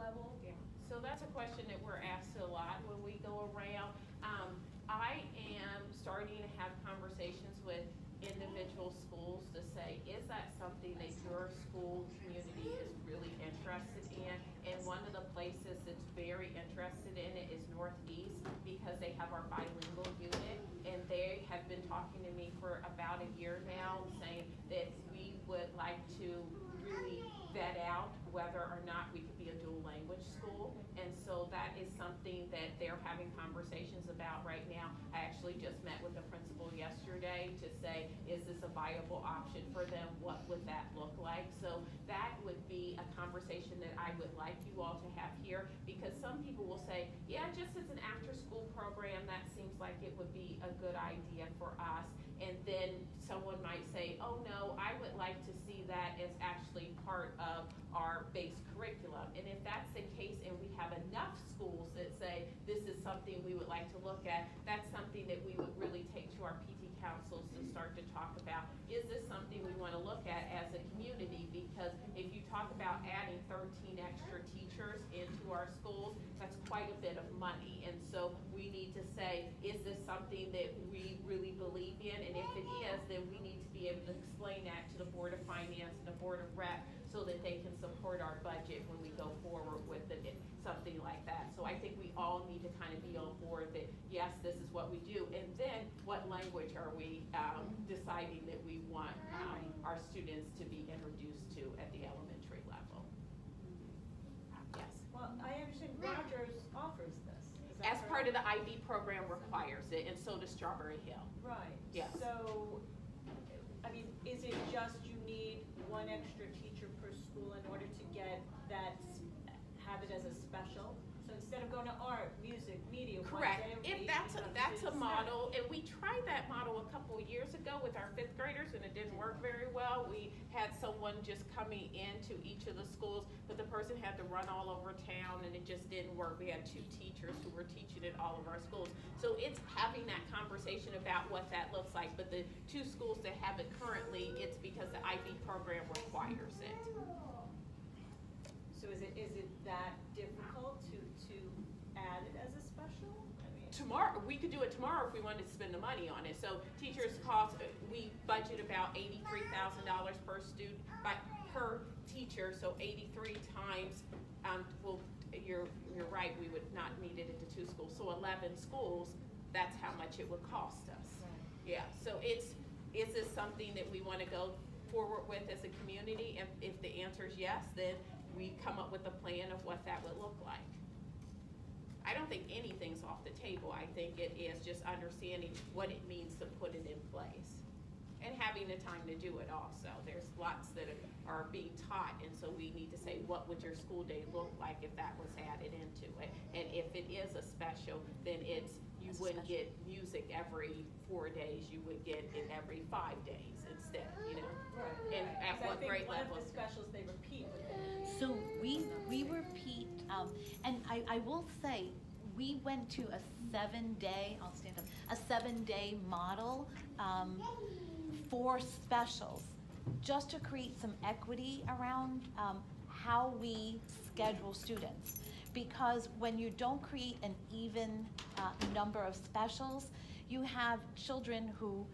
level? Yeah, so that's a question that we're asked a lot when we go around. I am starting to have conversations with individual schools to say, is that something that your school community is really interested in? And one of the places that's very interested in it is Northeast, because they have our bilingual unit, and they have been talking to me for about a year now, saying that we would like to really vet out whether or not we could be a dual language school. And so that is something that they're having conversations about right now. I actually just met with the principal yesterday to say, is this a viable option for them? What would that look like? So that would be a conversation that I would like you all to have here, because some people will say, yeah, just as an after-school program, that seems like it would be a good idea for us. And then someone might say, oh no, I would like to see that as actually part of our base curriculum. And if that's the case, and we have enough schools that say this is something we would like to look at, that's something that we would really take to our PT councils to start to talk about. Is this something we want to look at as a community? Because if you talk about adding 13 extra teachers into our schools, that's quite a bit of money. And so we need to say, is this something that we really believe in? And if it is, then we need to be able to explain that to the Board of Finance and the Board of Rep, so that they can support our budget when we go forward with it, something like that. So I think we all need to kind of be on board that, yes, this is what we do. And then what language are we deciding that we want our students to be introduced to at the elementary level? Yes. Well, I understand Rogers offers this. As part of the IB program requires it, and so does Strawberry Hill. Right. Yes. So, I mean, is it just you need one extra teacher per school in order to get that, have it as a special? So instead of going to art, music, media, correct. If that's a model, STEM. and we tried that model a couple of years ago with our 5th graders, and it didn't work very well. We had someone just coming into each of the schools, but the person had to run all over town, and it just didn't work. We had 2 teachers who were teaching at all of our schools. So it's having that conversation about what that looks like. But the 2 schools that have it currently, it's because the IB program requires it. So is it that difficult to add it as a special? I mean, tomorrow, we could do it tomorrow if we wanted to spend the money on it. So teachers cost, we budget about $83,000 per student, per teacher. So 83 times, well, you're right, we would not need it into 2 schools. So 11 schools, that's how much it would cost us. Right. Yeah, so is this something that we want to go forward with as a community? If the answer is yes, then we come up with a plan of what that would look like. I don't think anything's off the table. I think it is just understanding what it means to put it in place and having the time to do it also. There's lots that are being taught, and so we need to say, what would your school day look like if that was added into it? And if it is a special, then you wouldn't get music every 4 days, you would get it every 5 days instead, you know? Right. And at what grade level? One of the specials they repeat with it. So we repeat, and I will say, we went to a 7-day, I'll stand up, a 7-day model for specials, just to create some equity around how we schedule students. Because when you don't create an even number of specials, you have children who,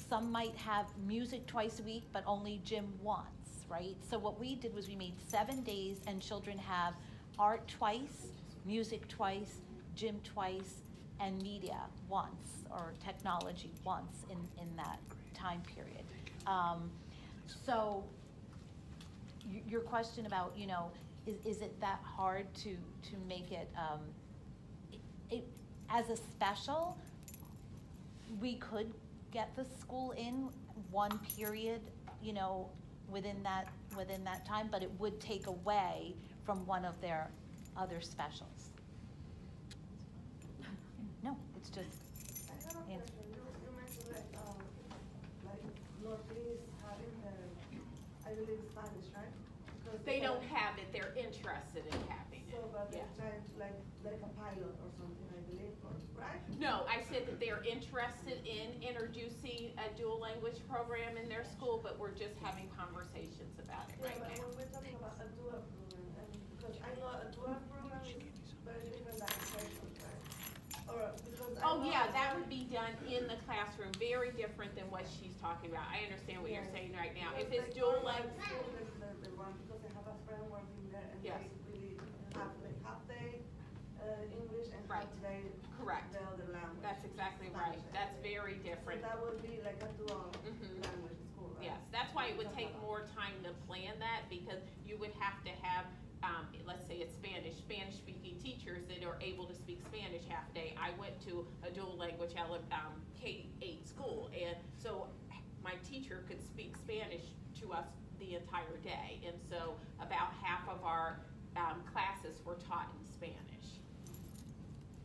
some might have music twice a week, but only gym once, right? So what we did was we made 7 days, and children have art twice, music twice, gym twice, and media once, or technology once in that time period. So your question about, you know, is it that hard to make it, as a special, we could get the school in one period, you know, within that time, but it would take away from one of their other specials. No, it's just answer. You mentioned like Northeast having I believe Spanish, right? Because They don't have it, they're interested in having it. So, but Yeah. they're trying to like a pilot or something, I believe, right? No, I said that they're interested in introducing a dual language program in their school, but we're just having conversations about it Yeah, right but now. when we're talking about a dual program, I mean, because I know a dual program is very different than special, right? Or because I Oh, know yeah, a that dual- would be done in the classroom, very different than what she's talking about. I understand what you're Yes. saying right now. If Because it's the dual normal language, school, the one, because I have a friend working there and Yes. they really have like half day English and Right. half day Correct. the other language. that's exactly right. Spanish. That's very So different. that would be like a dual Mhm. language school, right? Yes, that's why it would take more time to plan that, because you would have to have, let's say it's Spanish speaking teachers that are able to speak Spanish half a day. I went to a dual language K-8 school, and so my teacher could speak Spanish to us the entire day, and so about half of our classes were taught in Spanish.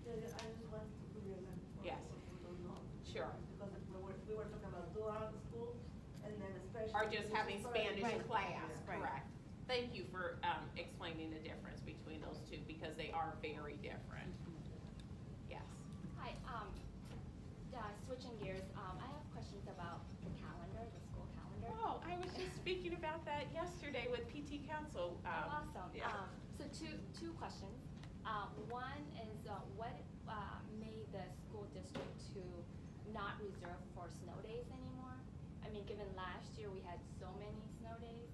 Yeah, I just want to clear that for Yes. people who don't know. Sure. Because we were talking about dual school and then special. Or just having Spanish Right. class, Right. correct. Thank you for explaining the difference between those two, because they are very different. Yes. Hi, switching gears, I have questions about the calendar, the school calendar. Oh, I was just speaking about that yesterday with PT Council. Awesome. Yeah. So two questions. One is, what made the school district to not reserve for snow days anymore? I mean, given last year we had so many snow days,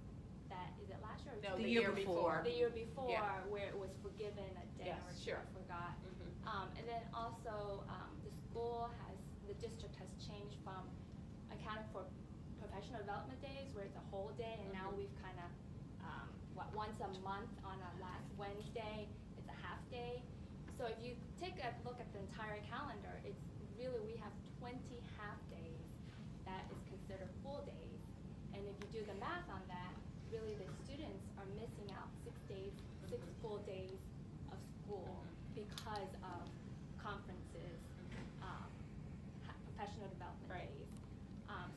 is it last year or No, The the year year before. before. the year before, Yeah. where it was forgiven a day Yes, or two, sure. I forgot. Mhm. And then also, the district has changed from accounting for professional development days, where it's a whole day, and now Mhm. we've kind of, once a month on a last Wednesday, it's a half day. So if you take a look at the entire calendar, it's really, we have 20 half days that is considered full days. And if you do the math on that, really the students are missing out 6 full days of school because of conferences, professional development Right. days.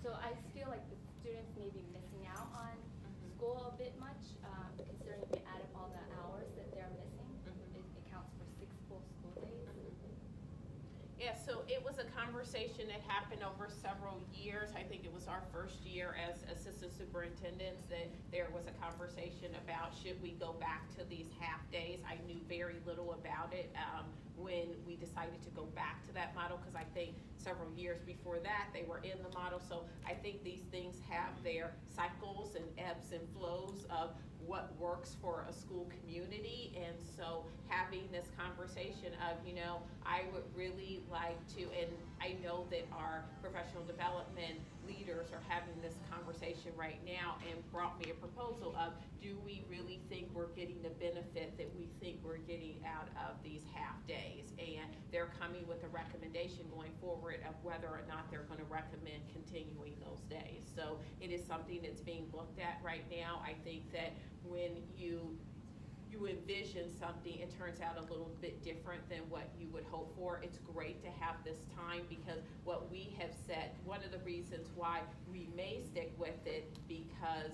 So I just feel like the students may be missing out on Mhm. school a bit much, considering if you add up all the hours that they're missing, Mhm. it counts for 6 full school days. Yeah, so it was a conversation that happened over several years. I think it was our first year as assistant superintendents that there was a conversation about, should we go back to these half days? I knew very little about it when we decided to go back to that model, because I think several years before that they were in the model. So I think these things have their cycles and ebbs and flows of what works for a school community. And so having this conversation of, I would really like to, and I know that our professional development leaders are having this conversation right now, and brought me a proposal of, do we really think we're getting the benefit that we think we're getting out of these half days? And they're coming with a recommendation going forward of whether or not they're going to recommend continuing those days. So it is something that's being looked at right now. I think that when you envision something, it turns out a little bit different than what you would hope for. It's great to have this time, because what we have said, one of the reasons why we may stick with it, because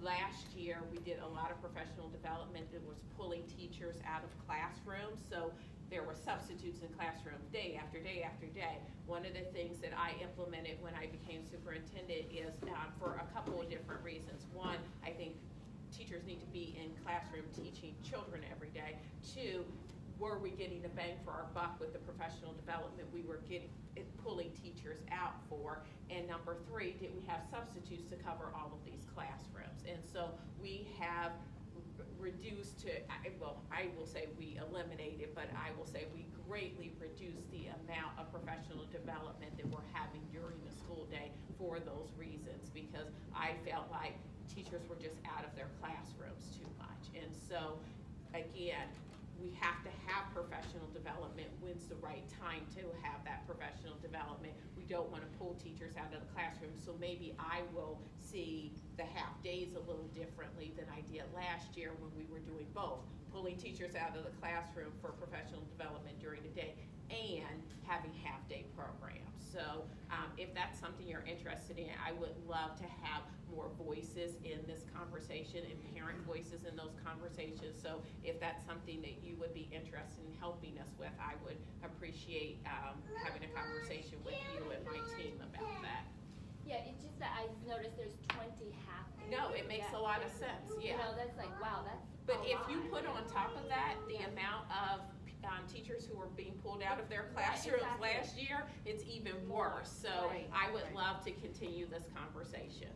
last year we did a lot of professional development that was pulling teachers out of classrooms. So there were substitutes in classrooms day after day after day. One of the things that I implemented when I became superintendent is for a couple of different reasons. One, I think teachers need to be in classroom teaching children every day. Two, were we getting the bang for our buck with the professional development we were pulling teachers out for? And number three, did we have substitutes to cover all of these classrooms? And so we have reduced to, I will say we eliminated, but I will say we greatly reduced the amount of professional development that we're having during the school day for those reasons, because I felt like teachers were just out of their classrooms too much. And so, again, we have to have professional development. When's the right time to have that professional development? We don't want to pull teachers out of the classroom. So maybe I will see the half days a little differently than I did last year when we were doing both, pulling teachers out of the classroom for professional development during the day and having half-day programs. So if that's something you're interested in, I would love to have more voices in this conversation and parent voices in those conversations. So if that's something that you would be interested in helping us with, I would appreciate having a conversation with you and my team about that. Yeah, it's just that I noticed there's 20 half days. No, it makes a lot of sense, yeah. That's like, wow, that's But if you put on top of that, the amount of teachers who were being pulled out of their classrooms exactly. last year, it's even More. worse. So Right, I would right. love to continue this conversation.